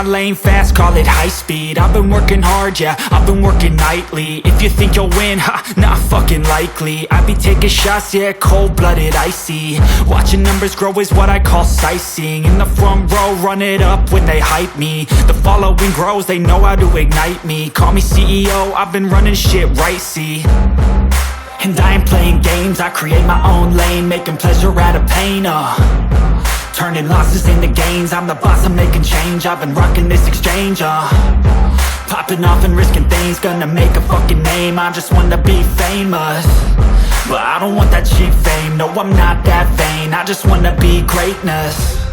my lane fast, call it high speed. I've been working hard, yeah, I've been working nightly. If you think you'll win, ha, not fucking likely. I be taking shots, yeah, cold-blooded, icy. Watching numbers grow is what I call sightseeing. In the front row, run it up when they hype me. The following grows, they know how to ignite me. Call me CEO, I've been running shit right, see. And I ain't playing games, I create my own lane, making pleasure out of pain, turning losses into gains. I'm the boss, I'm making change. I've been rocking this exchange, popping off and risking things. Gonna make a fucking name, I just wanna be famous. But I don't want that cheap fame, no I'm not that vain. I just wanna be greatness.